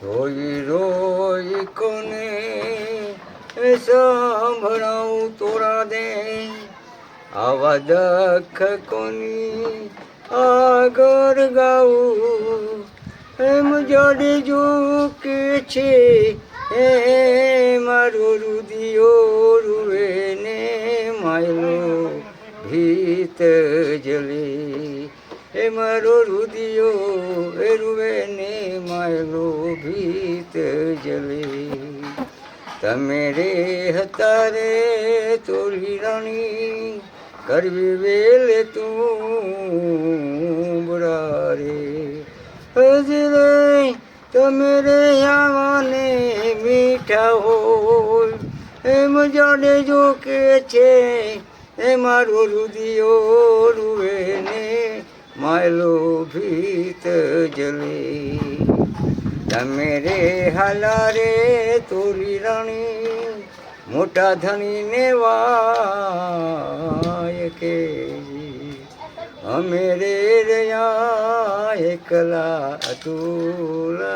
રોઈ રોઈ કોને સંભળાવું તોરા દે, આવા દખ કોની આગળ ગાવું. એમ જાડેજો કે છે એ મારો રુદિયો રૂવે ને માયલો ભીત જલે. એ મારો રુદિયો એ રૂવે ને માયલો ભીત જલે. તમે રે હતા રે તોરી રાણી, કરવી વેલે તું બુરા રે. હજરે તમે રે આવાને મીઠા હોય, એમ જાડેજો કે છે એ મારો રુદિયો રૂવે ને માયલો ભીત જલે. તમે રે હાલા રે તોરી રાણી, મોટા ધણીને વાય કે અમે રે રહ્યા એકલા તુલા.